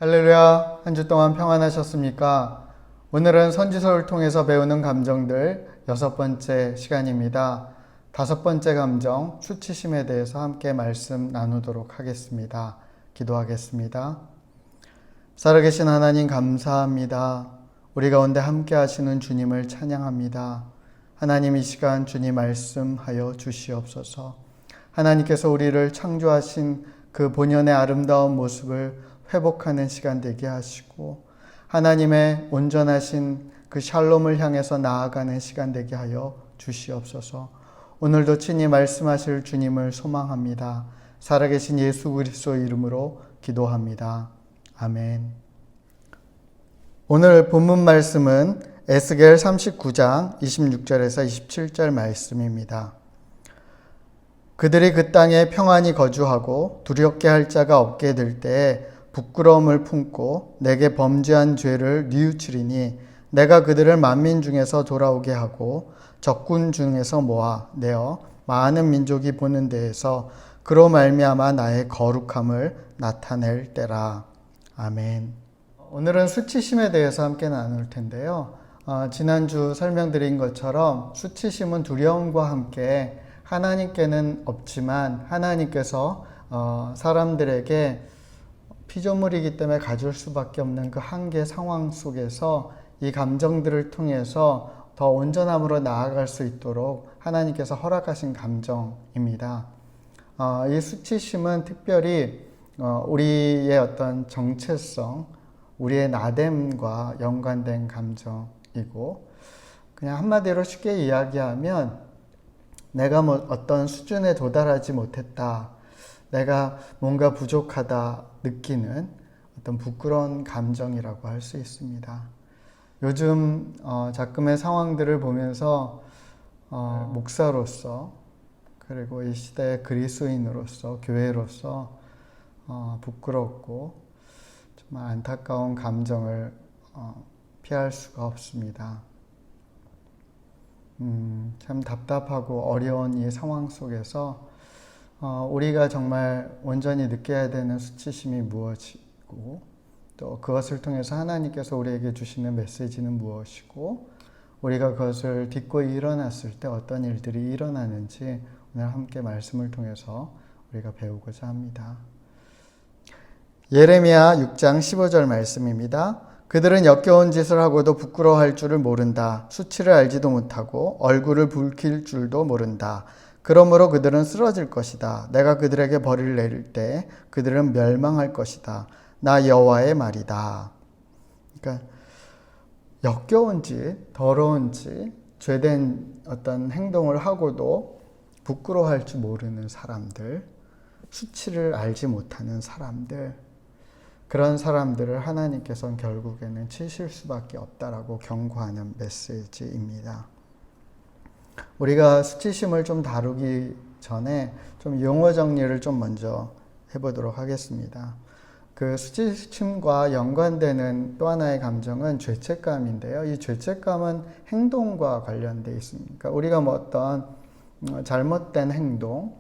할렐루야, 한 주 동안 평안하셨습니까? 오늘은 선지서를 통해서 배우는 감정들 6번째 시간입니다. 5번째 감정, 수치심에 대해서 함께 말씀 나누도록 하겠습니다. 기도하겠습니다. 살아계신 하나님 감사합니다. 우리 가운데 함께 하시는 주님을 찬양합니다. 하나님 이 시간 주님 말씀하여 주시옵소서. 하나님께서 우리를 창조하신 그 본연의 아름다운 모습을 회복하는 시간 되게 하시고 하나님의 온전하신 그 샬롬을 향해서 나아가는 시간 되게 하여 주시옵소서. 오늘도 친히 말씀하실 주님을 소망합니다. 살아계신 예수 그리스도 이름으로 기도합니다. 아멘. 오늘 본문 말씀은 에스겔 39장 26절에서 27절 말씀입니다. 그들이 그 땅에 평안히 거주하고 두렵게 할 자가 없게 될 때에 부끄러움을 품고 내게 범죄한 죄를 뉘우치리니 내가 그들을 만민 중에서 돌아오게 하고 적군 중에서 모아 내어 많은 민족이 보는 데에서 그로 말미암아 나의 거룩함을 나타낼 때라. 아멘. 오늘은 수치심에 대해서 함께 나눌 텐데요. 지난주 설명드린 것처럼 수치심은 두려움과 함께 하나님께는 없지만 하나님께서 사람들에게 피조물이기 때문에 가질 수밖에 없는 그 한계 상황 속에서 이 감정들을 통해서 더 온전함으로 나아갈 수 있도록 하나님께서 허락하신 감정입니다. 이 수치심은 특별히 우리의 어떤 정체성, 우리의 나됨과 연관된 감정이고 그냥 한마디로 쉽게 이야기하면 내가 어떤 수준에 도달하지 못했다, 내가 뭔가 부족하다 느끼는 어떤 부끄러운 감정이라고 할 수 있습니다. 요즘 작금의 상황들을 보면서 목사로서 그리고 이 시대의 그리스도인으로서 교회로서 부끄럽고 정말 안타까운 감정을 피할 수가 없습니다. 참 답답하고 어려운 이 상황 속에서 우리가 정말 온전히 느껴야 되는 수치심이 무엇이고 또 그것을 통해서 하나님께서 우리에게 주시는 메시지는 무엇이고 우리가 그것을 딛고 일어났을 때 어떤 일들이 일어나는지 오늘 함께 말씀을 통해서 우리가 배우고자 합니다. 예레미야 6장 15절 말씀입니다. 그들은 역겨운 짓을 하고도 부끄러워할 줄을 모른다. 수치를 알지도 못하고 얼굴을 붉힐 줄도 모른다. 그러므로 그들은 쓰러질 것이다. 내가 그들에게 벌을 내릴 때 그들은 멸망할 것이다. 나 여호와의 말이다. 그러니까 역겨운 짓, 더러운 짓, 죄된 어떤 행동을 하고도 부끄러워할 줄 모르는 사람들, 수치를 알지 못하는 사람들, 그런 사람들을 하나님께서는 결국에는 치실 수밖에 없다라고 경고하는 메시지입니다. 우리가 수치심을 좀 다루기 전에 좀 용어 정리를 좀 먼저 해보도록 하겠습니다. 그 수치심과 연관되는 또 하나의 감정은 죄책감인데요. 이 죄책감은 행동과 관련되어 있습니다. 그러니까 우리가 뭐 어떤 잘못된 행동,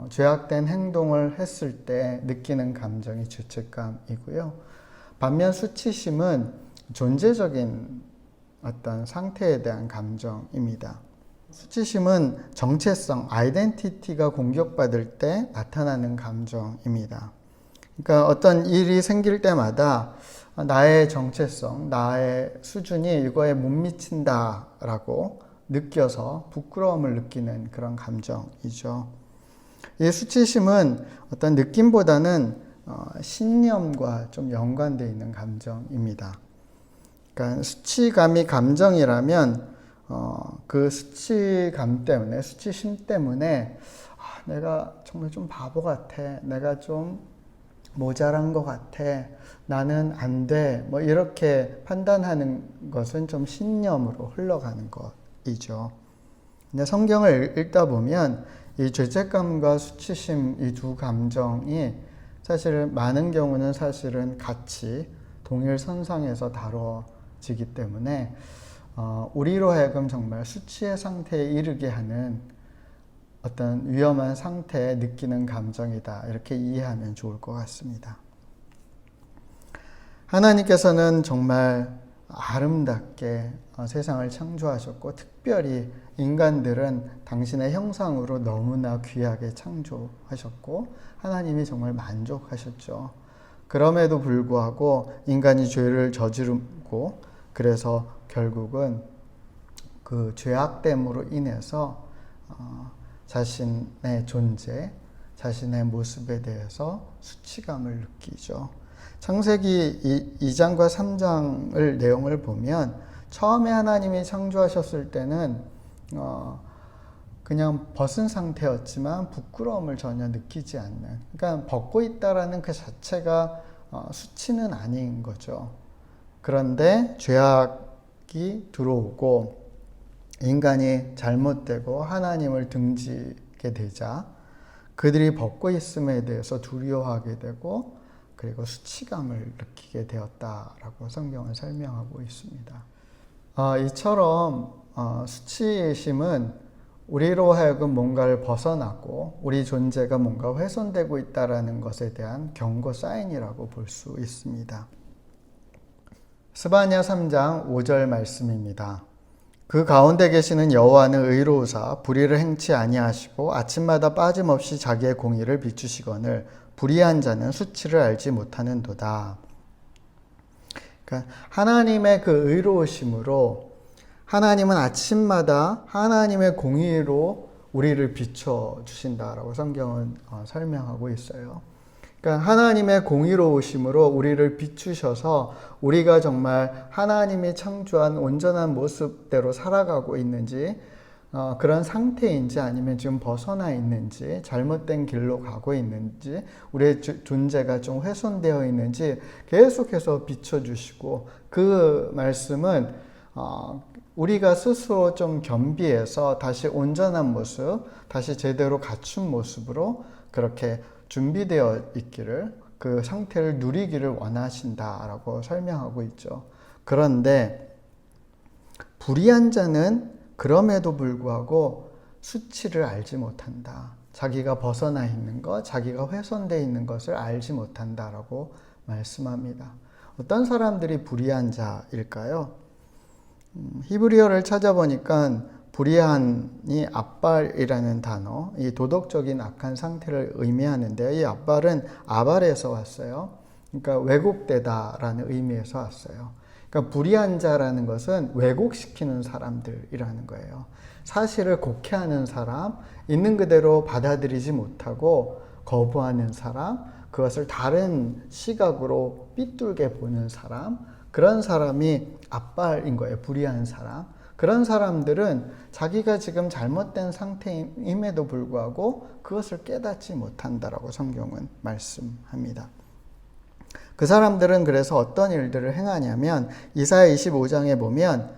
죄악된 행동을 했을 때 느끼는 감정이 죄책감이고요. 반면 수치심은 존재적인 어떤 상태에 대한 감정입니다. 수치심은 정체성, 아이덴티티가 공격받을 때 나타나는 감정입니다. 그러니까 어떤 일이 생길 때마다 나의 정체성, 나의 수준이 이거에 못 미친다라고 느껴서 부끄러움을 느끼는 그런 감정이죠. 이 수치심은 어떤 느낌보다는 신념과 좀 연관되어 있는 감정입니다. 그러니까 수치감이 감정이라면 그 수치감 때문에, 수치심 때문에 내가 정말 좀 바보 같아, 내가 좀 모자란 것 같아, 나는 안 돼, 뭐 이렇게 판단하는 것은 좀 신념으로 흘러가는 것이죠. 근데 성경을 읽다 보면 이 죄책감과 수치심 이 두 감정이 사실은 많은 경우는 사실은 같이 동일 선상에서 다뤄지기 때문에 우리로 하여금 정말 수치의 상태에 이르게 하는 어떤 위험한 상태에 느끼는 감정이다. 이렇게 이해하면 좋을 것 같습니다. 하나님께서는 정말 아름답게 세상을 창조하셨고 특별히 인간들은 당신의 형상으로 너무나 귀하게 창조하셨고 하나님이 정말 만족하셨죠. 그럼에도 불구하고 인간이 죄를 저지르고 그래서 결국은 그 죄악됨으로 인해서 자신의 존재, 자신의 모습에 대해서 수치감을 느끼죠. 창세기 2장과 3장을 내용을 보면 처음에 하나님이 창조하셨을 때는 그냥 벗은 상태였지만 부끄러움을 전혀 느끼지 않는, 그러니까 벗고 있다라는 그 자체가 수치는 아닌 거죠. 그런데 죄악이 들어오고 인간이 잘못되고 하나님을 등지게 되자 그들이 벗고 있음에 대해서 두려워하게 되고 그리고 수치감을 느끼게 되었다라고 성경은 설명하고 있습니다. 이처럼 수치심은 우리로 하여금 뭔가를 벗어나고 우리 존재가 뭔가 훼손되고 있다는 것에 대한 경고 사인이라고 볼 수 있습니다. 스바냐 3장 5절 말씀입니다. 그 가운데 계시는 여호와는 의로우사 불의를 행치 아니하시고 아침마다 빠짐없이 자기의 공의를 비추시거늘 불의한 자는 수치를 알지 못하는도다. 그러니까 하나님의 그 의로우심으로 하나님은 아침마다 하나님의 공의로 우리를 비춰주신다라고 성경은 설명하고 있어요. 그러니까 하나님의 공의로우심으로 우리를 비추셔서 우리가 정말 하나님이 창조한 온전한 모습대로 살아가고 있는지 그런 상태인지 아니면 지금 벗어나 있는지 잘못된 길로 가고 있는지 우리의 존재가 좀 훼손되어 있는지 계속해서 비춰주시고 그 말씀은 우리가 스스로 좀 겸비해서 다시 온전한 모습, 다시 제대로 갖춘 모습으로 그렇게 준비되어 있기를 그 상태를 누리기를 원하신다라고 설명하고 있죠. 그런데 불의한 자는 그럼에도 불구하고 수치를 알지 못한다. 자기가 벗어나 있는 것, 자기가 훼손되어 있는 것을 알지 못한다라고 말씀합니다. 어떤 사람들이 불의한 자일까요? 히브리어를 찾아보니까 불의한이 압발이라는 단어, 이 도덕적인 악한 상태를 의미하는데요. 이 압발은 아발에서 왔어요. 그러니까 왜곡되다라는 의미에서 왔어요. 그러니까 불의한 자라는 것은 왜곡시키는 사람들이라는 거예요. 사실을 곡해하는 사람, 있는 그대로 받아들이지 못하고 거부하는 사람, 그것을 다른 시각으로 삐뚤게 보는 사람, 그런 사람이 압발인 거예요. 불의한 사람. 그런 사람들은 자기가 지금 잘못된 상태임에도 불구하고 그것을 깨닫지 못한다라고 성경은 말씀합니다. 그 사람들은 그래서 어떤 일들을 행하냐면 이사야 25장에 보면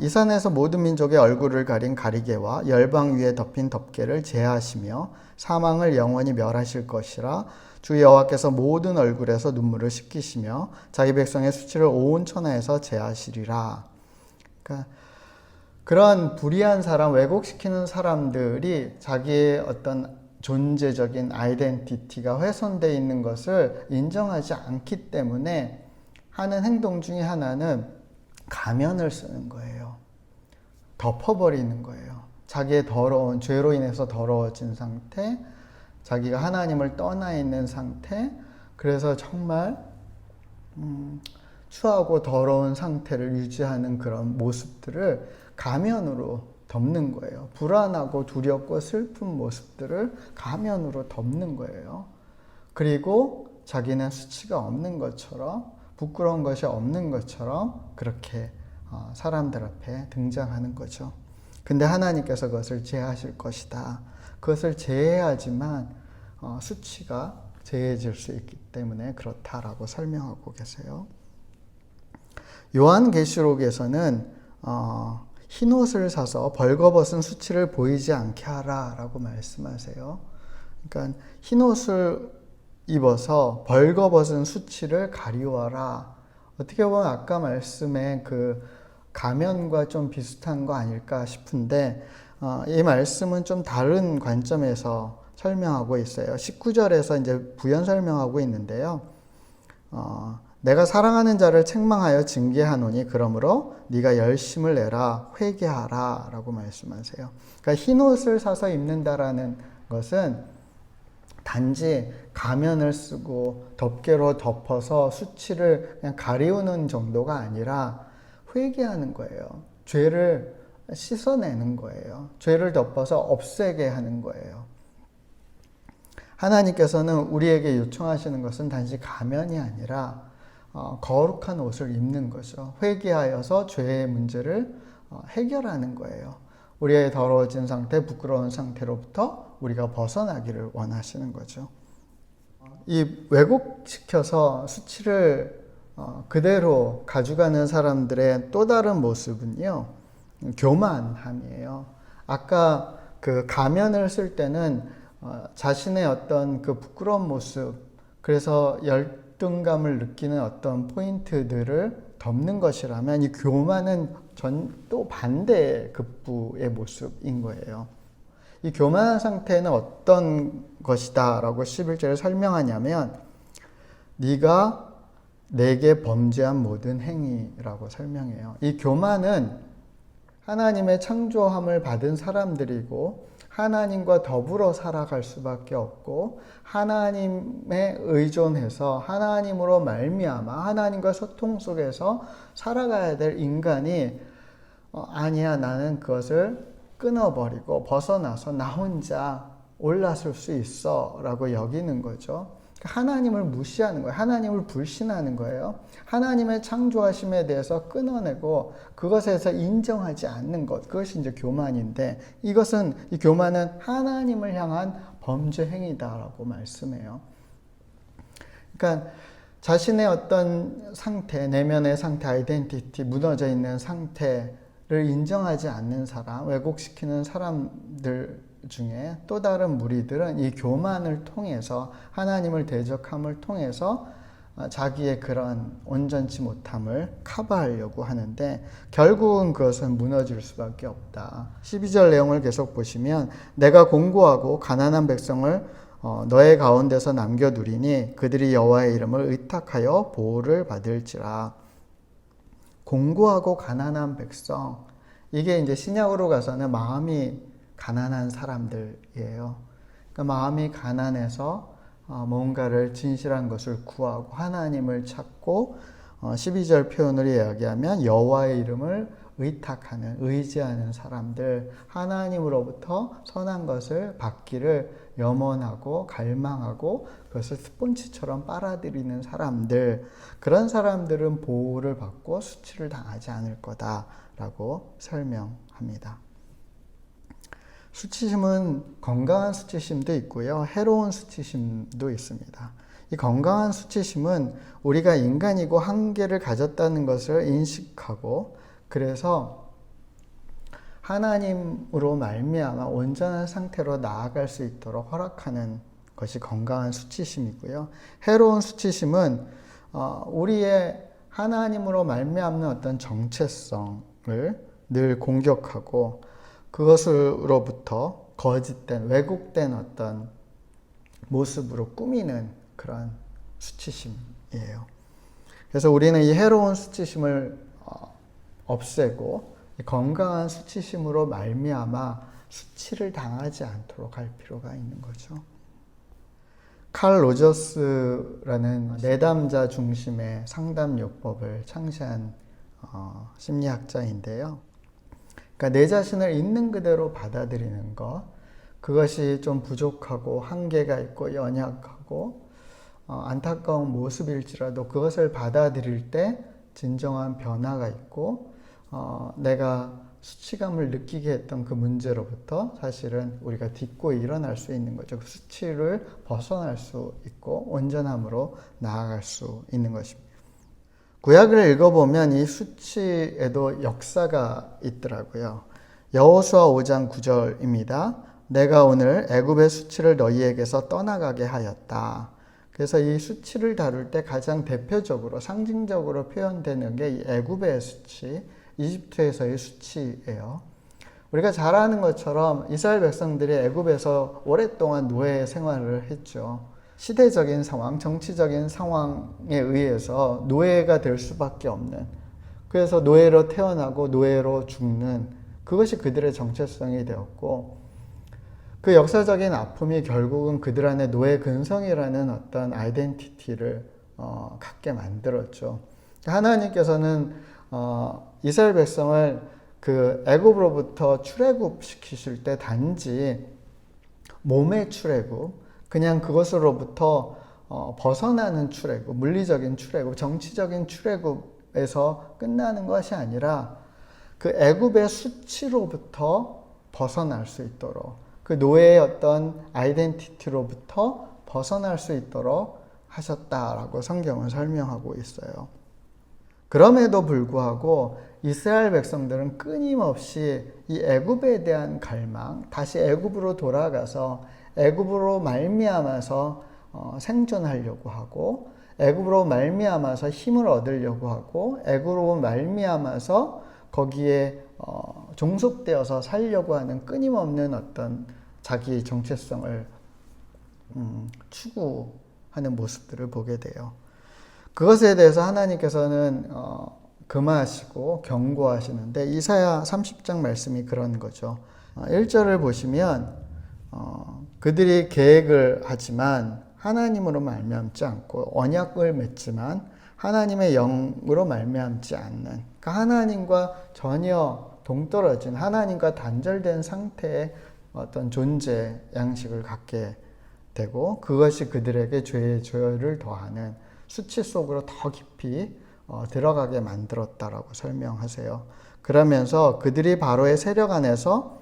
이 산에서 모든 민족의 얼굴을 가린 가리개와 열방 위에 덮인 덮개를 제하시며 사망을 영원히 멸하실 것이라 주 여호와께서 모든 얼굴에서 눈물을 씻기시며 자기 백성의 수치를 온 천하에서 제하시리라. 그러니까 그런 불의한 사람, 왜곡시키는 사람들이 자기의 어떤 존재적인 아이덴티티가 훼손되어 있는 것을 인정하지 않기 때문에 하는 행동 중에 하나는 가면을 쓰는 거예요. 덮어버리는 거예요. 자기의 더러운, 죄로 인해서 더러워진 상태, 자기가 하나님을 떠나 있는 상태, 그래서 정말 추하고 더러운 상태를 유지하는 그런 모습들을 가면으로 덮는 거예요. 불안하고 두렵고 슬픈 모습들을 가면으로 덮는 거예요. 그리고 자기는 수치가 없는 것처럼, 부끄러운 것이 없는 것처럼 그렇게 사람들 앞에 등장하는 거죠. 근데 하나님께서 그것을 제하실 것이다. 그것을 제해야지만 수치가 제해질 수 있기 때문에 그렇다라고 설명하고 계세요. 요한계시록에서는 흰옷을 사서 벌거벗은 수치를 보이지 않게 하라라고 말씀하세요. 그러니까 흰옷을 입어서 벌거벗은 수치를 가리워라. 어떻게 보면 아까 말씀의 그 가면과 좀 비슷한 거 아닐까 싶은데 이 말씀은 좀 다른 관점에서 설명하고 있어요. 19절에서 이제 부연 설명하고 있는데요. 내가 사랑하는 자를 책망하여 징계하노니 그러므로 네가 열심을 내라 회개하라 라고 말씀하세요. 그러니까 흰옷을 사서 입는다라는 것은 단지 가면을 쓰고 덮개로 덮어서 수치를 그냥 가리우는 정도가 아니라 회개하는 거예요. 죄를 씻어내는 거예요. 죄를 덮어서 없애게 하는 거예요. 하나님께서는 우리에게 요청하시는 것은 단지 가면이 아니라 거룩한 옷을 입는 거죠. 회개하여서 죄의 문제를 해결하는 거예요. 우리의 더러워진 상태, 부끄러운 상태로부터 우리가 벗어나기를 원하시는 거죠. 이 왜곡시켜서 수치를 그대로 가져가는 사람들의 또 다른 모습은요, 교만함이에요. 아까 그 가면을 쓸 때는 자신의 어떤 그 부끄러운 모습, 그래서 열등감을 느끼는 어떤 포인트들을 덮는 것이라면 이 교만은 또 반대의 극부의 모습인 거예요. 이 교만한 상태는 어떤 것이다 라고 11절에 설명하냐면 네가 내게 범죄한 모든 행위라고 설명해요. 이 교만은 하나님의 창조함을 받은 사람들이고 하나님과 더불어 살아갈 수밖에 없고 하나님에 의존해서 하나님으로 말미암아 하나님과 소통 속에서 살아가야 될 인간이 아니야, 나는 그것을 끊어버리고 벗어나서 나 혼자 올라설 수 있어 라고 여기는 거죠. 하나님을 무시하는 거예요. 하나님을 불신하는 거예요. 하나님의 창조하심에 대해서 끊어내고 그것에서 인정하지 않는 것, 그것이 이제 교만인데 이 교만은 하나님을 향한 범죄 행위다라고 말씀해요. 그러니까 자신의 어떤 상태, 내면의 상태, 아이덴티티, 무너져 있는 상태를 인정하지 않는 사람, 왜곡시키는 사람들 중에 또 다른 무리들은 이 교만을 통해서 하나님을 대적함을 통해서 자기의 그런 온전치 못함을 커버하려고 하는데 결국은 그것은 무너질 수밖에 없다. 12절 내용을 계속 보시면 내가 공고하고 가난한 백성을 너의 가운데서 남겨두리니 그들이 여호와의 이름을 의탁하여 보호를 받을지라. 공고하고 가난한 백성, 이게 이제 신약으로 가서는 마음이 가난한 사람들이에요. 그러니까 마음이 가난해서 뭔가를 진실한 것을 구하고 하나님을 찾고 12절 표현으로 이야기하면 여호와의 이름을 의탁하는, 의지하는 사람들, 하나님으로부터 선한 것을 받기를 염원하고 갈망하고 그것을 스폰지처럼 빨아들이는 사람들, 그런 사람들은 보호를 받고 수치를 당하지 않을 거다라고 설명합니다. 수치심은 건강한 수치심도 있고요. 해로운 수치심도 있습니다. 이 건강한 수치심은 우리가 인간이고 한계를 가졌다는 것을 인식하고 그래서 하나님으로 말미암아 온전한 상태로 나아갈 수 있도록 허락하는 것이 건강한 수치심이고요. 해로운 수치심은 우리의 하나님으로 말미암는 어떤 정체성을 늘 공격하고 그것으로부터 거짓된, 왜곡된 어떤 모습으로 꾸미는 그런 수치심이에요. 그래서 우리는 이 해로운 수치심을 없애고 건강한 수치심으로 말미암아 수치를 당하지 않도록 할 필요가 있는 거죠. 칼 로저스라는 내담자 중심의 상담요법을 창시한 심리학자인데요. 그러니까 내 자신을 있는 그대로 받아들이는 것, 그것이 좀 부족하고 한계가 있고 연약하고 안타까운 모습일지라도 그것을 받아들일 때 진정한 변화가 있고 내가 수치감을 느끼게 했던 그 문제로부터 사실은 우리가 딛고 일어날 수 있는 거죠. 그 수치를 벗어날 수 있고 온전함으로 나아갈 수 있는 것입니다. 구약을 읽어보면 이 수치에도 역사가 있더라고요. 여호수아 5장 9절입니다. 내가 오늘 애굽의 수치를 너희에게서 떠나가게 하였다. 그래서 이 수치를 다룰 때 가장 대표적으로 상징적으로 표현되는 게 이 애굽의 수치, 이집트에서의 수치예요. 우리가 잘 아는 것처럼 이스라엘 백성들이 애굽에서 오랫동안 노예 생활을 했죠. 시대적인 상황, 정치적인 상황에 의해서 노예가 될 수밖에 없는, 그래서 노예로 태어나고 노예로 죽는, 그것이 그들의 정체성이 되었고, 그 역사적인 아픔이 결국은 그들 안에 노예 근성이라는 어떤 아이덴티티를 갖게 만들었죠. 하나님께서는 이스라엘 백성을 그 애굽으로부터 출애굽시키실 때 단지 몸의 출애굽, 그냥 그것으로부터 벗어나는 출애굽, 물리적인 출애굽, 정치적인 출애굽에서 끝나는 것이 아니라 그 애굽의 수치로부터 벗어날 수 있도록, 그 노예의 어떤 아이덴티티로부터 벗어날 수 있도록 하셨다라고 성경은 설명하고 있어요. 그럼에도 불구하고 이스라엘 백성들은 끊임없이 이 애굽에 대한 갈망, 다시 애굽으로 돌아가서 애굽으로 말미암아서 생존하려고 하고, 애굽으로 말미암아서 힘을 얻으려고 하고, 애굽으로 말미암아서 거기에 종속되어서 살려고 하는 끊임없는 어떤 자기 정체성을 추구하는 모습들을 보게 돼요. 그것에 대해서 하나님께서는 금하시고 경고하시는데, 이사야 30장 말씀이 그런 거죠. 1절을 보시면 그들이 계획을 하지만 하나님으로 말미암지 않고, 언약을 맺지만 하나님의 영으로 말미암지 않는, 그러니까 하나님과 전혀 동떨어진, 하나님과 단절된 상태의 어떤 존재 양식을 갖게 되고, 그것이 그들에게 죄의 조열을 더하는, 수치 속으로 더 깊이 들어가게 만들었다라고 설명하세요. 그러면서 그들이 바로의 세력 안에서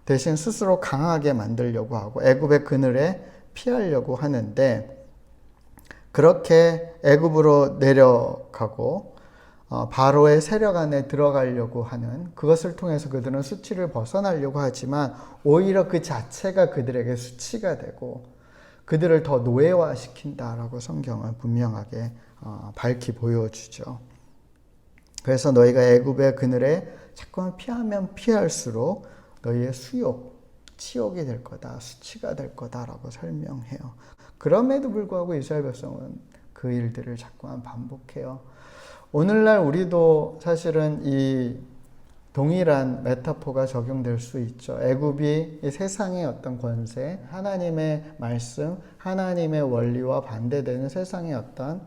대신 스스로 강하게 만들려고 하고 애굽의 그늘에 피하려고 하는데, 그렇게 애굽으로 내려가고 바로의 세력 안에 들어가려고 하는, 그것을 통해서 그들은 수치를 벗어나려고 하지만 오히려 그 자체가 그들에게 수치가 되고 그들을 더 노예화시킨다라고 성경은 분명하게 밝히 보여주죠. 그래서 너희가 애굽의 그늘에 자꾸만 피하면 피할수록 너희의 수욕, 치욕이 될 거다, 수치가 될 거다라고 설명해요. 그럼에도 불구하고 이스라엘 백성은 그 일들을 자꾸만 반복해요. 오늘날 우리도 사실은 이 동일한 메타포가 적용될 수 있죠. 애굽이 이 세상의 어떤 권세, 하나님의 말씀, 하나님의 원리와 반대되는 세상의 어떤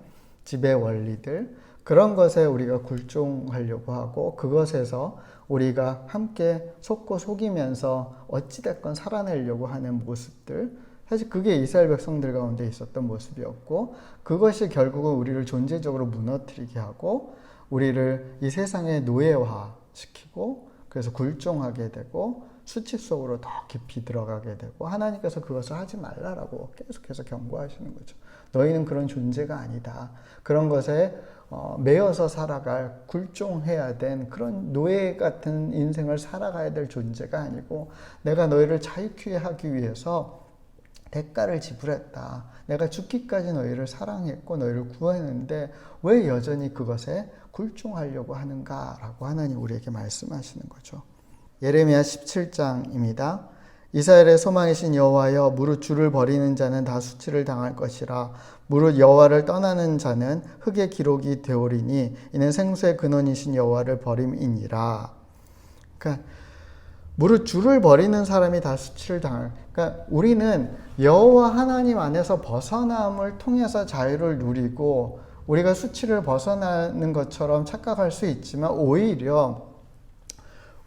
지배 원리들, 그런 것에 우리가 굴종하려고 하고, 그것에서 우리가 함께 속고 속이면서 어찌됐건 살아내려고 하는 모습들, 사실 그게 이스라엘 백성들 가운데 있었던 모습이었고, 그것이 결국은 우리를 존재적으로 무너뜨리게 하고 우리를 이 세상의 노예화시키고, 그래서 굴종하게 되고 수치 속으로 더 깊이 들어가게 되고, 하나님께서 그것을 하지 말라라고 계속해서 경고하시는 거죠. 너희는 그런 존재가 아니다. 그런 것에 매여서 살아갈, 굴종해야 된 그런 노예 같은 인생을 살아가야 될 존재가 아니고, 내가 너희를 자유케 하기 위해서 대가를 지불했다. 내가 죽기까지 너희를 사랑했고 너희를 구했는데 왜 여전히 그것에 굴종하려고 하는가라고 하나님 우리에게 말씀하시는 거죠. 예레미야 17장입니다. 이스라엘의 소망이신 여호와여, 무릇 주를 버리는 자는 다 수치를 당할 것이라. 무릇 여호와를 떠나는 자는 흙의 기록이 되오리니 이는 생수의 근원이신 여호와를 버림이니라. 그러니까 무릇 주를 버리는 사람이 다 수치를 당할. 그러니까 우리는 여호와 하나님 안에서 벗어남을 통해서 자유를 누리고 우리가 수치를 벗어나는 것처럼 착각할 수 있지만, 오히려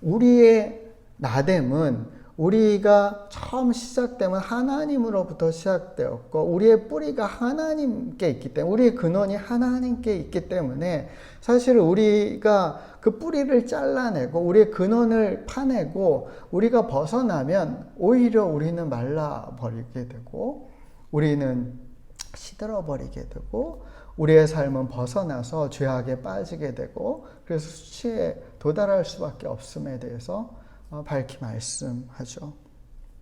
우리의 나됨은, 우리가 처음 시작되면 하나님으로부터 시작되었고 우리의 뿌리가 하나님께 있기 때문에, 우리의 근원이 하나님께 있기 때문에 사실 우리가 그 뿌리를 잘라내고 우리의 근원을 파내고 우리가 벗어나면 오히려 우리는 말라버리게 되고 우리는 시들어버리게 되고 우리의 삶은 벗어나서 죄악에 빠지게 되고, 그래서 수치에 도달할 수밖에 없음에 대해서 밝히 말씀하죠.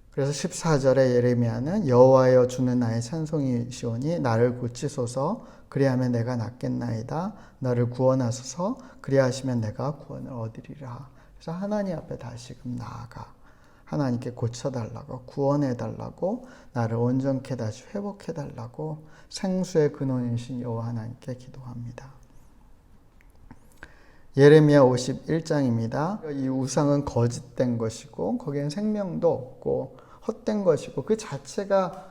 그래서 14절에 예레미야는 여호와여, 주는 나의 찬송이시오니 나를 고치소서. 그리하면 내가 낫겠나이다. 나를 구원하소서. 그리하시면 내가 구원을 얻으리라. 그래서 하나님 앞에 다시금 나아가 하나님께 고쳐달라고, 구원해달라고, 나를 온전케 다시 회복해달라고 생수의 근원이신 여호와 하나님께 기도합니다. 예레미야 51장입니다. 이 우상은 거짓된 것이고 거기엔 생명도 없고 헛된 것이고 그 자체가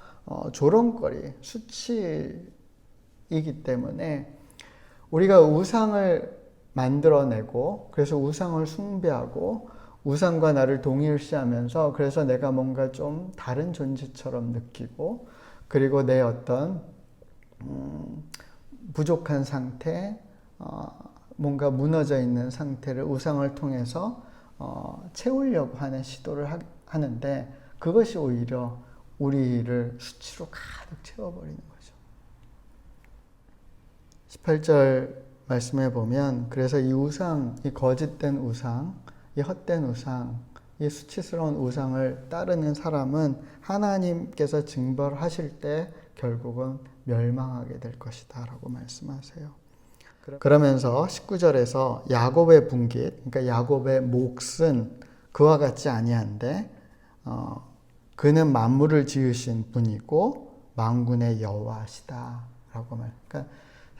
조롱거리, 수치이기 때문에 우리가 우상을 만들어내고 그래서 우상을 숭배하고 우상과 나를 동일시하면서 그래서 내가 뭔가 좀 다른 존재처럼 느끼고 그리고 내 어떤 부족한 상태, 뭔가 무너져 있는 상태를 우상을 통해서 채우려고 하는 시도를 하는데 그것이 오히려 우리를 수치로 가득 채워버리는 거죠. 18절 말씀해 보면 그래서 이 우상, 이 거짓된 우상, 이 헛된 우상, 이 수치스러운 우상을 따르는 사람은 하나님께서 징벌하실 때 결국은 멸망하게 될 것이다 라고 말씀하세요. 그러면서 19절에서 야곱의 분깃, 그러니까 야곱의 몫은 그와 같지 아니한데 그는 만물을 지으신 분이고 만군의 여호와시다 라고 그러니까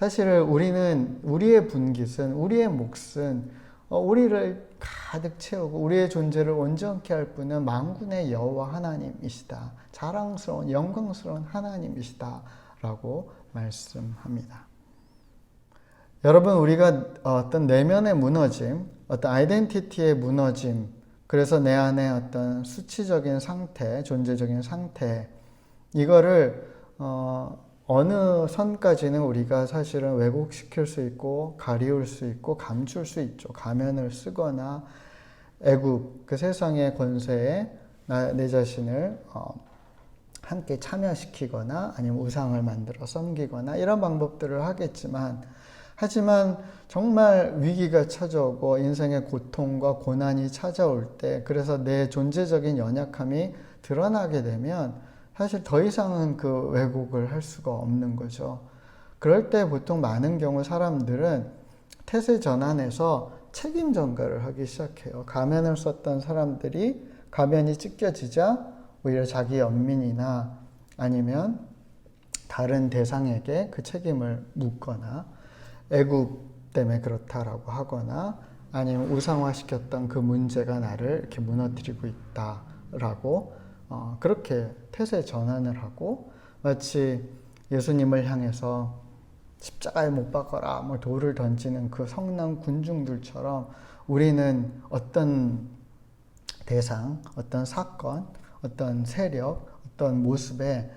사실 우리의 분깃은 우리의 몫은 우리를 가득 채우고 우리의 존재를 온전케 할 분은 만군의 여호와 하나님이시다. 자랑스러운 영광스러운 하나님이시다 라고 말씀합니다. 여러분, 우리가 어떤 내면의 무너짐, 어떤 아이덴티티의 무너짐, 그래서 내 안에 어떤 수치적인 상태, 존재적인 상태, 이거를 어느 선까지는 우리가 사실은 왜곡시킬 수 있고 가리울 수 있고 감출 수 있죠. 가면을 쓰거나 애굽, 그 세상의 권세에 내 자신을 함께 참여시키거나 아니면 우상을 만들어 섬기거나 이런 방법들을 하지만 정말 위기가 찾아오고 인생의 고통과 고난이 찾아올 때 그래서 내 존재적인 연약함이 드러나게 되면 사실 더 이상은 그 왜곡을 할 수가 없는 거죠. 그럴 때 보통 많은 경우 사람들은 태세 전환에서 책임 전가를 하기 시작해요. 가면을 썼던 사람들이 가면이 찢겨지자 오히려 자기 연민이나 아니면 다른 대상에게 그 책임을 묻거나 애굽 때문에 그렇다라고 하거나 아니면 우상화시켰던 그 문제가 나를 이렇게 무너뜨리고 있다라고 그렇게 태세 전환을 하고 마치 예수님을 향해서 십자가에 못 박아라 뭐 돌을 던지는 그 성난 군중들처럼 우리는 어떤 대상, 어떤 사건, 어떤 세력, 어떤 모습에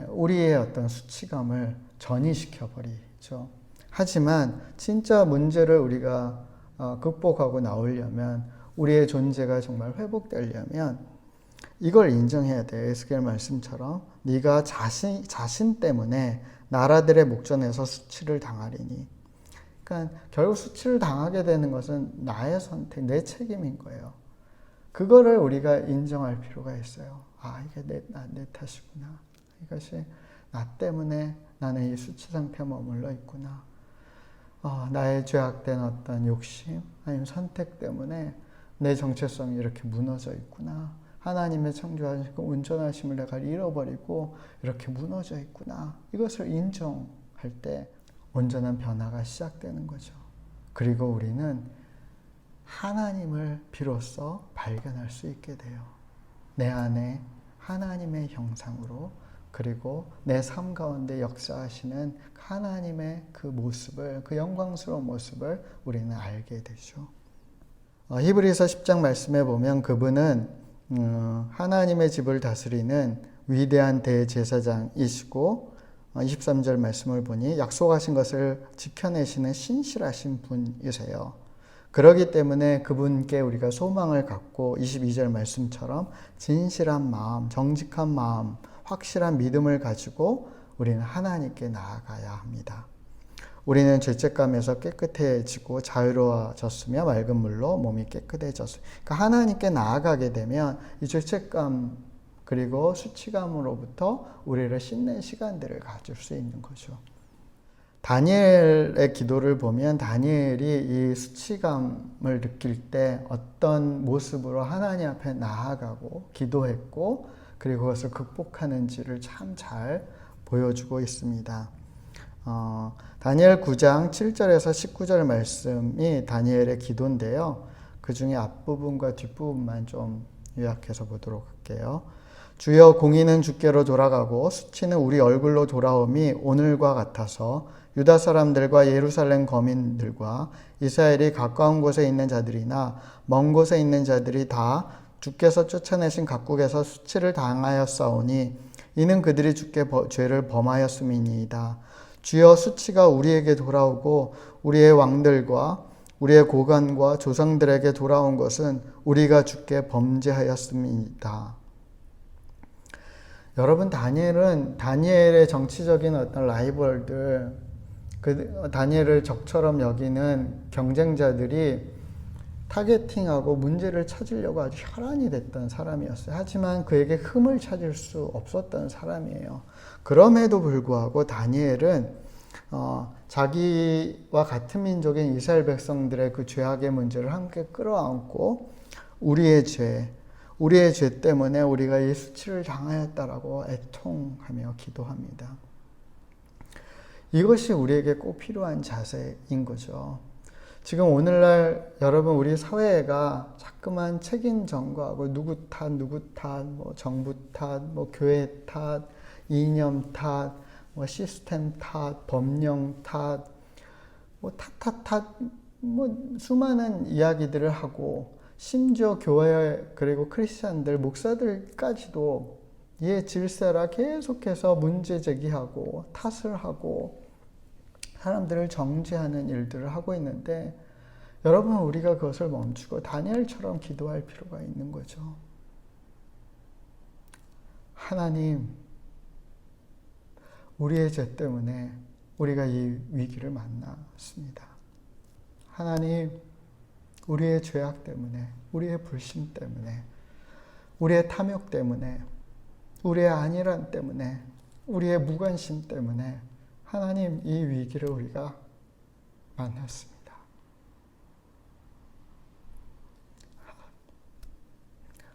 우리의 어떤 수치감을 전이시켜 버리죠. 하지만 진짜 문제를 우리가 극복하고 나오려면 우리의 존재가 정말 회복되려면 이걸 인정해야 돼요. 에스겔 말씀처럼 네가 자신 때문에 나라들의 목전에서 수치를 당하리니. 그러니까 결국 수치를 당하게 되는 것은 나의 선택, 내 책임인 거예요. 그거를 우리가 인정할 필요가 있어요. 이게 내 탓이구나. 이것이 나 때문에 나는 이 수치 상태에 머물러 있구나. 나의 죄악된 어떤 욕심 아니면 선택 때문에 내 정체성이 이렇게 무너져 있구나. 하나님의 창조하시고 온전하심을 내가 잃어버리고 이렇게 무너져 있구나. 이것을 인정할 때 온전한 변화가 시작되는 거죠. 그리고 우리는 하나님을 비로소 발견할 수 있게 돼요. 내 안에 하나님의 형상으로 그리고 내 삶 가운데 역사하시는 하나님의 그 모습을, 그 영광스러운 모습을 우리는 알게 되죠. 히브리서 10장 말씀에 보면 그분은 하나님의 집을 다스리는 위대한 대제사장이시고 23절 말씀을 보니 약속하신 것을 지켜내시는 신실하신 분이세요. 그렇기 때문에 그분께 우리가 소망을 갖고 22절 말씀처럼 진실한 마음, 정직한 마음, 확실한 믿음을 가지고 우리는 하나님께 나아가야 합니다. 우리는 죄책감에서 깨끗해지고 자유로워졌으며 맑은 물로 몸이 깨끗해졌어요. 그러니까 하나님께 나아가게 되면 이 죄책감 그리고 수치감으로부터 우리를 씻는 시간들을 가질 수 있는 거죠. 다니엘의 기도를 보면 다니엘이 이 수치감을 느낄 때 어떤 모습으로 하나님 앞에 나아가고 기도했고 그리고 그것을 극복하는지를 참 잘 보여주고 있습니다. 다니엘 9장 7절에서 19절 말씀이 다니엘의 기도인데요. 그 중에 앞부분과 뒷부분만 좀 요약해서 보도록 할게요. 주여, 공의는 주께로 돌아가고 수치는 우리 얼굴로 돌아옴이 오늘과 같아서 유다 사람들과 예루살렘 거민들과 이스라엘이 가까운 곳에 있는 자들이나 먼 곳에 있는 자들이 다 주께서 쫓아내신 각국에서 수치를 당하였사오니 이는 그들이 주께 죄를 범하였음이니이다. 주여, 수치가 우리에게 돌아오고 우리의 왕들과 우리의 고관과 조상들에게 돌아온 것은 우리가 주께 범죄하였음이다. 여러분, 다니엘의 정치적인 어떤 라이벌들, 다니엘을 적처럼 여기는 경쟁자들이 타겟팅하고 문제를 찾으려고 아주 혈안이 됐던 사람이었어요. 하지만 그에게 흠을 찾을 수 없었던 사람이에요. 그럼에도 불구하고 다니엘은 자기와 같은 민족인 이스라엘 백성들의 그 죄악의 문제를 함께 끌어안고 우리의 죄 때문에 우리가 이 수치를 당하였다라고 애통하며 기도합니다. 이것이 우리에게 꼭 필요한 자세인 거죠. 지금 오늘날 여러분, 우리 사회가 자꾸만 책임 전가하고 누구 탓, 뭐 정부 탓, 뭐 교회 탓, 이념 탓, 뭐 시스템 탓, 법령 탓, 뭐 뭐 수많은 이야기들을 하고, 심지어 교회 그리고 크리스찬들, 목사들까지도 이에 질세라 계속해서 문제 제기하고 탓을 하고 사람들을 정죄하는 일들을 하고 있는데, 여러분, 우리가 그것을 멈추고 다니엘처럼 기도할 필요가 있는 거죠. 하나님, 우리의 죄 때문에 우리가 이 위기를 만났습니다. 하나님, 우리의 죄악 때문에, 우리의 불신 때문에, 우리의 탐욕 때문에, 우리의 안일함 때문에, 우리의 무관심 때문에 하나님, 이 위기를 우리가 만났습니다.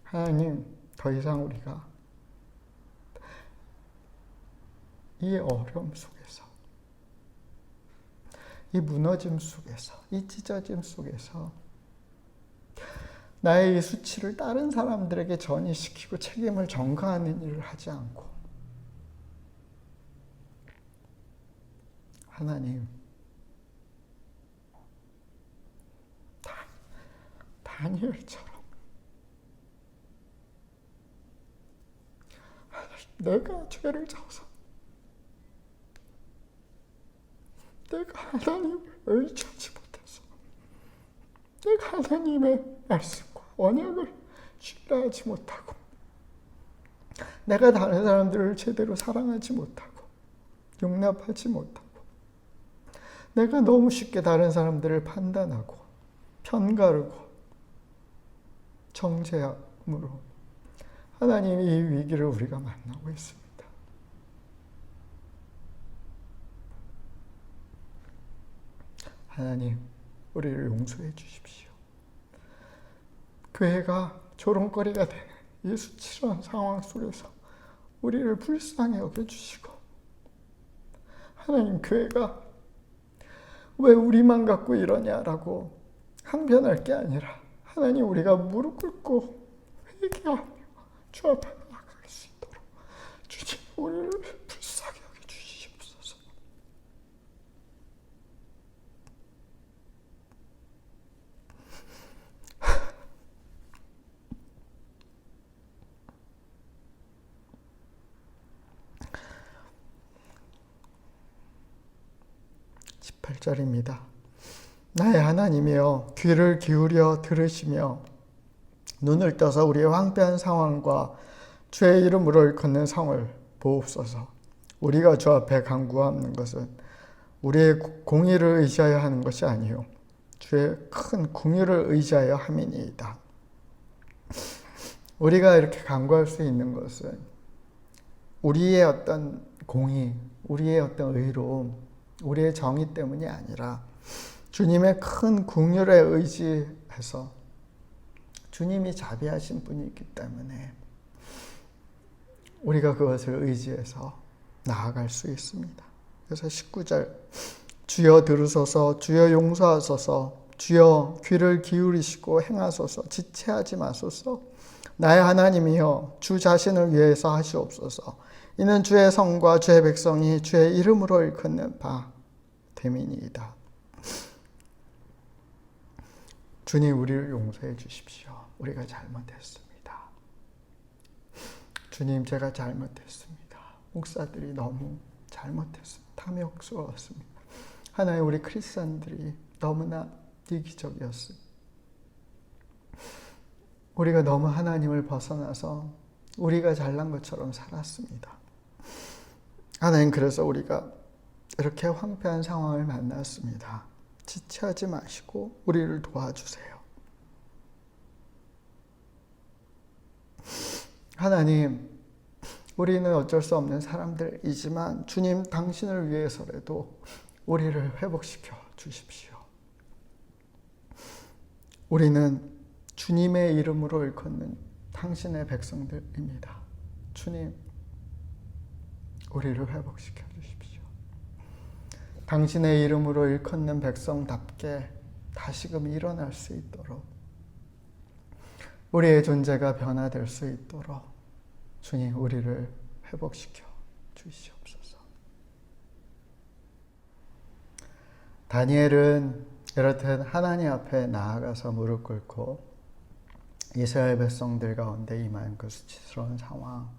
하나님, 더 이상 우리가 이 어려움 속에서, 이 무너짐 속에서, 이 찢어짐 속에서 나의 이 수치를 다른 사람들에게 전이시키고 책임을 전가하는 일을 하지 않고, 하나님, 다니엘처럼 내가 죄를 져서 내가 하나님을 의지하지 못해서 내가 하나님의 말씀과 언약을 신뢰하지 못하고 내가 다른 사람들을 제대로 사랑하지 못하고 용납하지 못하고 내가 너무 쉽게 다른 사람들을 판단하고 편가르고 정죄함으로 하나님, 이 위기를 우리가 만나고 있습니다. 하나님, 우리를 용서해 주십시오. 교회가 조롱거리가 되는 이 수치스러운 상황 속에서 우리를 불쌍히 여겨주시고, 하나님, 교회가 왜 우리만 갖고 이러냐라고 항변할 게 아니라, 하나님, 우리가 무릎 꿇고 회개하며 주 앞에 나아갈 수 있도록 주님, 우리를 불쌍히 여겨주시옵소서. 18절입니다. 나의 하나님이여, 귀를 기울여 들으시며 눈을 떠서 우리의 황폐한 상황과 주의 이름으로 일컫는 성을 보옵소서. 우리가 주 앞에 간구하는 것은 우리의 공의를 의지하여 하는 것이 아니요 주의 큰 궁유를 의지하여 함이니이다. 우리가 이렇게 간구할 수 있는 것은 우리의 어떤 공의, 우리의 어떤 의로움, 우리의 정의 때문이 아니라 주님의 큰 긍휼에 의지해서 주님이 자비하신 분이기 때문에 우리가 그것을 의지해서 나아갈 수 있습니다. 그래서 19절 주여 들으소서 주여 용서하소서 주여 귀를 기울이시고 행하소서 지체하지 마소서 나의 하나님이여 주 자신을 위해서 하시옵소서 이는 주의 성과 주의 백성이 주의 이름으로 일컫는 바 됨이니이다. 주님 우리를 용서해 주십시오. 우리가 잘못했습니다. 주님 제가 잘못했습니다. 목사들이 너무 잘못했습니다. 탐욕스러웠습니다. 하나님 우리 크리스찬들이 너무나 이기적이었습니다. 우리가 너무 하나님을 벗어나서 우리가 잘난 것처럼 살았습니다. 하나님 그래서 우리가 이렇게 황폐한 상황을 만났습니다. 지체하지 마시고 우리를 도와주세요. 하나님 우리는 어쩔 수 없는 사람들이지만 주님 당신을 위해서라도 우리를 회복시켜 주십시오. 우리는 주님의 이름으로 일컫는 당신의 백성들입니다. 주님 우리를 회복시켜 주십시오. 당신의 이름으로 일컫는 백성답게 다시금 일어날 수 있도록 우리의 존재가 변화될 수 있도록 주님 우리를 회복시켜 주시옵소서. 다니엘은 이렇듯 하나님 앞에 나아가서 무릎 꿇고 이스라엘 백성들 가운데 임한 그 수치스러운 상황,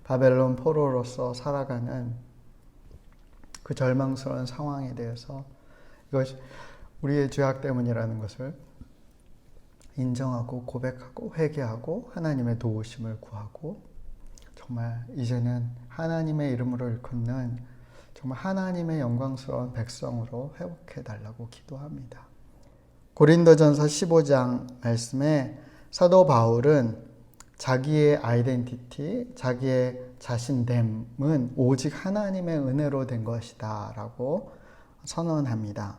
바벨론 포로로서 살아가는 그 절망스러운 상황에 대해서 이것이 우리의 죄악 때문이라는 것을 인정하고 고백하고 회개하고 하나님의 도우심을 구하고 정말 이제는 하나님의 이름으로 일컫는 정말 하나님의 영광스러운 백성으로 회복해 달라고 기도합니다. 고린도전서 15장 말씀에 사도 바울은 자기의 아이덴티티, 자기의 자신됨은 오직 하나님의 은혜로 된 것이다 라고 선언합니다.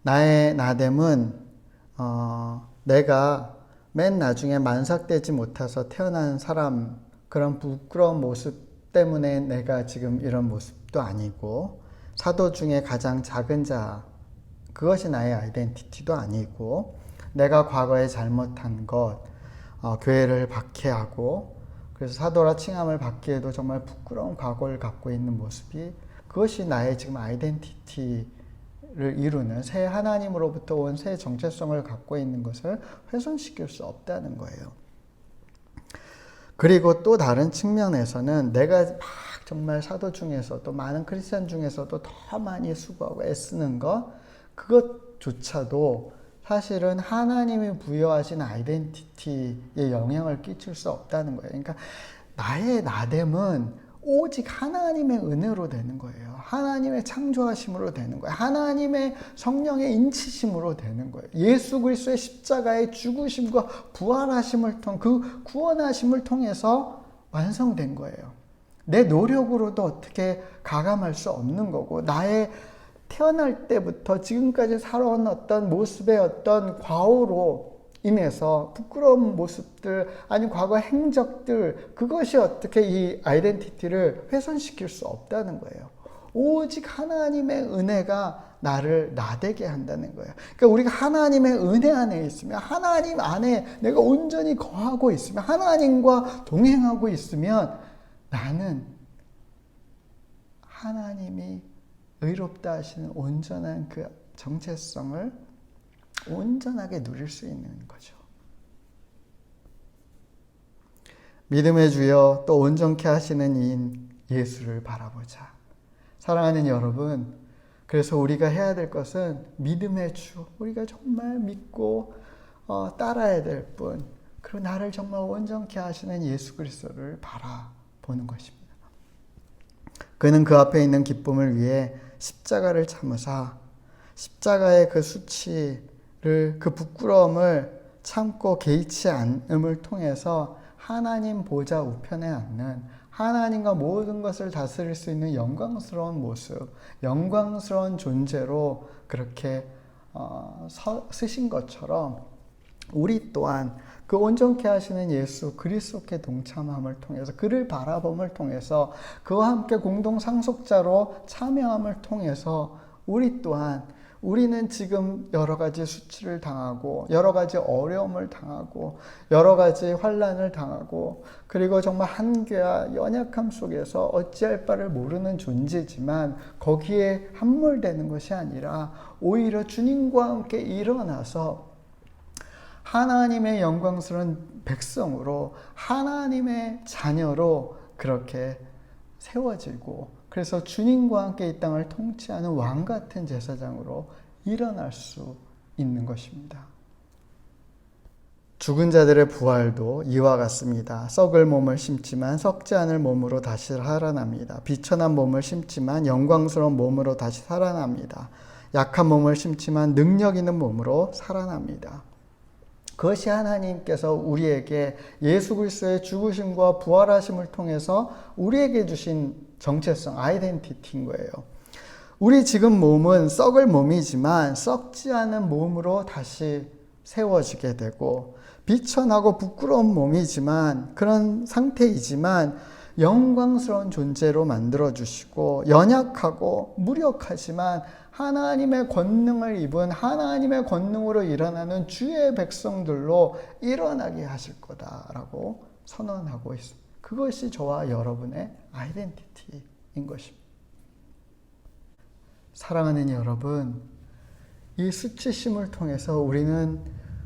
나의 나됨은 내가 맨 나중에 만삭되지 못해서 태어난 사람 그런 부끄러운 모습 때문에 내가 지금 이런 모습도 아니고 사도 중에 가장 작은 자 그것이 나의 아이덴티티도 아니고 내가 과거에 잘못한 것 교회를 박해하고 그래서 사도라 칭함을 받기에도 정말 부끄러운 과거를 갖고 있는 모습이 그것이 나의 지금 아이덴티티를 이루는 새 하나님으로부터 온 새 정체성을 갖고 있는 것을 훼손시킬 수 없다는 거예요. 그리고 또 다른 측면에서는 내가 막 정말 사도 중에서도 많은 크리스찬 중에서도 더 많이 수고하고 애쓰는 것 그것조차도 사실은 하나님이 부여하신 아이덴티티에 영향을 끼칠 수 없다는 거예요. 그러니까 나의 나됨은 오직 하나님의 은혜로 되는 거예요. 하나님의 창조하심으로 되는 거예요. 하나님의 성령의 인치심으로 되는 거예요. 예수 그리스도의 십자가의 죽으심과 부활하심을 통해 그 구원하심을 통해서 완성된 거예요. 내 노력으로도 어떻게 가감할 수 없는 거고 나의 태어날 때부터 지금까지 살아온 어떤 모습의 어떤 과오로 인해서 부끄러운 모습들 아니 과거 행적들 그것이 어떻게 이 아이덴티티를 훼손시킬 수 없다는 거예요. 오직 하나님의 은혜가 나를 나되게 한다는 거예요. 그러니까 우리가 하나님의 은혜 안에 있으면 하나님 안에 내가 온전히 거하고 있으면 하나님과 동행하고 있으면 나는 하나님이 의롭다 하시는 온전한 그 정체성을 온전하게 누릴 수 있는 거죠. 믿음의 주여 또 온전케 하시는 이인 예수를 바라보자. 사랑하는 여러분, 그래서 우리가 해야 될 것은 믿음의 주, 우리가 정말 믿고 따라야 될 분, 그리고 나를 정말 온전케 하시는 예수 그리스도를 바라보는 것입니다. 그는 그 앞에 있는 기쁨을 위해 십자가를 참으사 십자가의 그 수치를 그 부끄러움을 참고 개의치 않음을 통해서 하나님 보좌 우편에 앉는 하나님과 모든 것을 다스릴 수 있는 영광스러운 모습, 영광스러운 존재로 그렇게 쓰신 것처럼 우리 또한 그 온전케 하시는 예수 그리스도께 동참함을 통해서, 그를 바라봄을 통해서, 그와 함께 공동 상속자로 참여함을 통해서 우리 또한, 우리는 지금 여러 가지 수치를 당하고 여러 가지 어려움을 당하고 여러 가지 환난을 당하고 그리고 정말 한계와 연약함 속에서 어찌할 바를 모르는 존재지만, 거기에 함몰되는 것이 아니라 오히려 주님과 함께 일어나서 하나님의 영광스러운 백성으로, 하나님의 자녀로 그렇게 세워지고, 그래서 주님과 함께 이 땅을 통치하는 왕 같은 제사장으로 일어날 수 있는 것입니다. 죽은 자들의 부활도 이와 같습니다. 썩을 몸을 심지만 썩지 않을 몸으로 다시 살아납니다. 비천한 몸을 심지만 영광스러운 몸으로 다시 살아납니다. 약한 몸을 심지만 능력 있는 몸으로 살아납니다. 그것이 하나님께서 우리에게 예수 그리스도의 죽으심과 부활하심을 통해서 우리에게 주신 정체성, 아이덴티티인 거예요. 우리 지금 몸은 썩을 몸이지만 썩지 않은 몸으로 다시 세워지게 되고, 비천하고 부끄러운 몸이지만, 그런 상태이지만 영광스러운 존재로 만들어주시고, 연약하고 무력하지만 하나님의 권능을 입은, 하나님의 권능으로 일어나는 주의 백성들로 일어나게 하실 거다라고 선언하고 있습니다. 그것이 저와 여러분의 아이덴티티인 것입니다. 사랑하는 여러분, 이 수치심을 통해서 우리는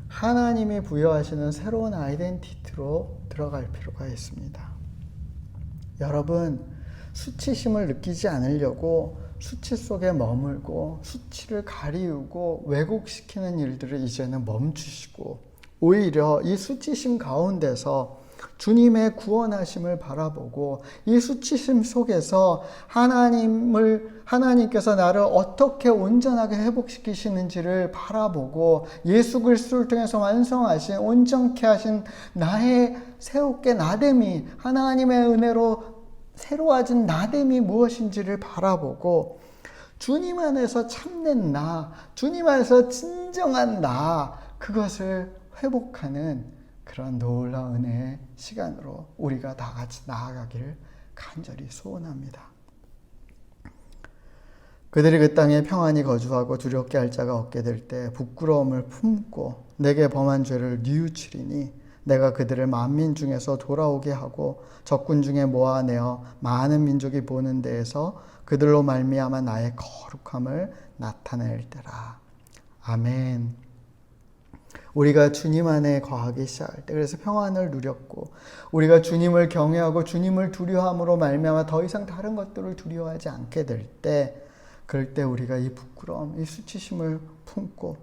하나님이 부여하시는 새로운 아이덴티티로 들어갈 필요가 있습니다. 여러분, 수치심을 느끼지 않으려고 수치 속에 머물고 수치를 가리우고 왜곡시키는 일들을 이제는 멈추시고, 오히려 이 수치심 가운데서 주님의 구원하심을 바라보고, 이 수치심 속에서 하나님께서 나를 어떻게 온전하게 회복시키시는지를 바라보고, 예수 그리스도를 통해서 완성하신, 온전케 하신 나의 새롭게 나됨이, 하나님의 은혜로 새로워진 나됨이 무엇인지를 바라보고, 주님 안에서 참된 나, 주님 안에서 진정한 나, 그것을 회복하는 그런 놀라운 은혜의 시간으로 우리가 다 같이 나아가기를 간절히 소원합니다. 그들이 그 땅에 평안히 거주하고 두렵게 할 자가 없게 될 때 부끄러움을 품고 내게 범한 죄를 뉘우치리니, 내가 그들을 만민 중에서 돌아오게 하고 적군 중에 모아내어 많은 민족이 보는 데에서 그들로 말미암아 나의 거룩함을 나타낼 때라. 아멘. 우리가 주님 안에 거하기 시작할 때, 그래서 평안을 누렸고 우리가 주님을 경외하고 주님을 두려워함으로 말미암아 더 이상 다른 것들을 두려워하지 않게 될 때, 그럴 때 우리가 이 부끄러움, 이 수치심을 품고,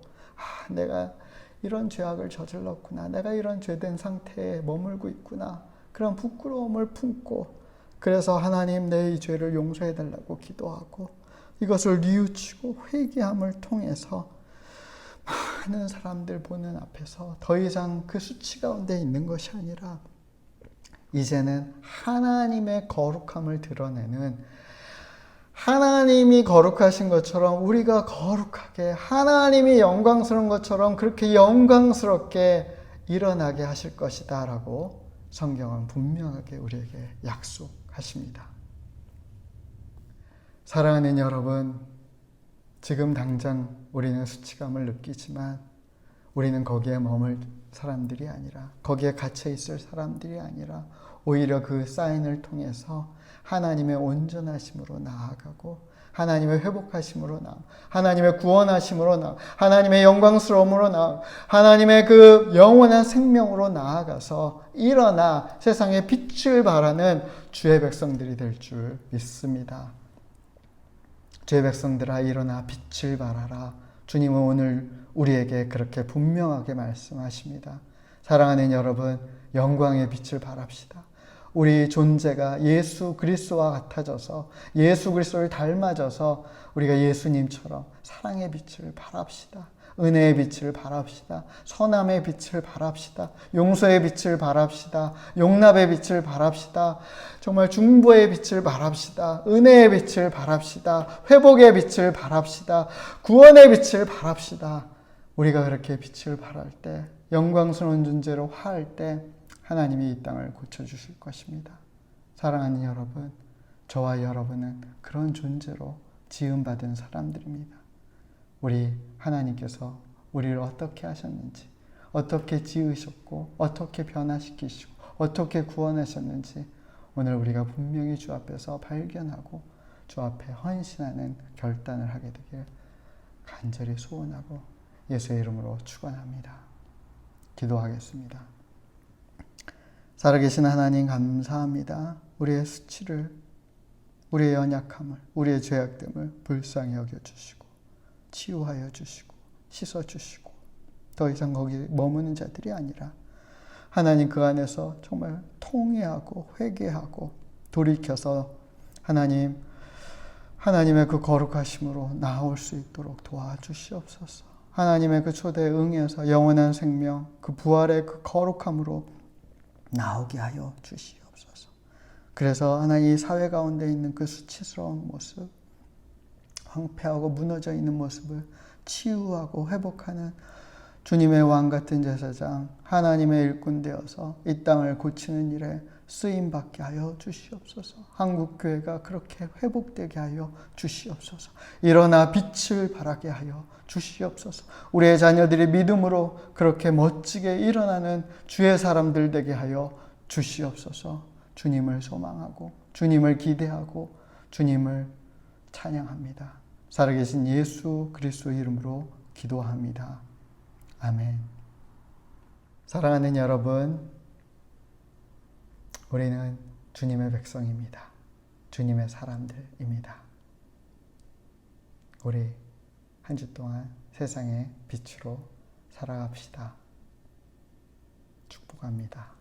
내가 이런 죄악을 저질렀구나, 내가 이런 죄된 상태에 머물고 있구나, 그런 부끄러움을 품고, 그래서 하나님 내 이 죄를 용서해 달라고 기도하고 이것을 뉘우치고 회개함을 통해서 많은 사람들 보는 앞에서 더 이상 그 수치 가운데 있는 것이 아니라 이제는 하나님의 거룩함을 드러내는, 하나님이 거룩하신 것처럼 우리가 거룩하게, 하나님이 영광스러운 것처럼 그렇게 영광스럽게 일어나게 하실 것이다 라고 성경은 분명하게 우리에게 약속하십니다. 사랑하는 여러분, 지금 당장 우리는 수치감을 느끼지만 우리는 거기에 머물 사람들이 아니라, 거기에 갇혀 있을 사람들이 아니라, 오히려 그 사인을 통해서 하나님의 온전하심으로 나아가고, 하나님의 회복하심으로 나아가고, 하나님의 구원하심으로 나아가고, 하나님의 영광스러움으로 나아가고, 하나님의 그 영원한 생명으로 나아가서 일어나 세상에 빛을 발하는 주의 백성들이 될 줄 믿습니다. 주의 백성들아 일어나 빛을 발하라. 주님은 오늘 우리에게 그렇게 분명하게 말씀하십니다. 사랑하는 여러분, 영광의 빛을 발합시다. 우리 존재가 예수 그리스도와 같아져서, 예수 그리스도를 닮아져서 우리가 예수님처럼 사랑의 빛을 발합시다. 은혜의 빛을 발합시다. 선함의 빛을 발합시다. 용서의 빛을 발합시다. 용납의 빛을 발합시다. 정말 중보의 빛을 발합시다. 은혜의 빛을 발합시다. 회복의 빛을 발합시다. 구원의 빛을 발합시다. 우리가 그렇게 빛을 발할 때, 영광스러운 존재로 화할 때 하나님이 이 땅을 고쳐주실 것입니다. 사랑하는 여러분, 저와 여러분은 그런 존재로 지음받은 사람들입니다. 우리 하나님께서 우리를 어떻게 하셨는지, 어떻게 지으셨고, 어떻게 변화시키시고, 어떻게 구원하셨는지 오늘 우리가 분명히 주 앞에서 발견하고 주 앞에 헌신하는 결단을 하게 되길 간절히 소원하고 예수의 이름으로 축원합니다. 기도하겠습니다. 살아계신 하나님 감사합니다. 우리의 수치를, 우리의 연약함을, 우리의 죄악됨을 불쌍히 여겨주시고 치유하여 주시고 씻어주시고 더 이상 거기 머무는 자들이 아니라 하나님 그 안에서 정말 통회하고 회개하고 돌이켜서 하나님의 그 거룩하심으로 나올 수 있도록 도와주시옵소서. 하나님의 그 초대에 응해서 영원한 생명, 그 부활의 그 거룩함으로 나오게 하여 주시옵소서. 그래서 하나님 사회 가운데 있는 그 수치스러운 모습, 황폐하고 무너져 있는 모습을 치유하고 회복하는 주님의 왕 같은 제사장, 하나님의 일꾼 되어서 이 땅을 고치는 일에 쓰임받게 하여 주시옵소서. 한국교회가 그렇게 회복되게 하여 주시옵소서. 일어나 빛을 발하게 하여 주시옵소서. 우리의 자녀들이 믿음으로 그렇게 멋지게 일어나는 주의 사람들 되게 하여 주시옵소서. 주님을 소망하고 주님을 기대하고 주님을 찬양합니다. 살아계신 예수 그리스도 이름으로 기도합니다. 아멘. 사랑하는 여러분, 우리는 주님의 백성입니다. 주님의 사람들입니다. 우리 한 주 동안 세상의 빛으로 살아갑시다. 축복합니다.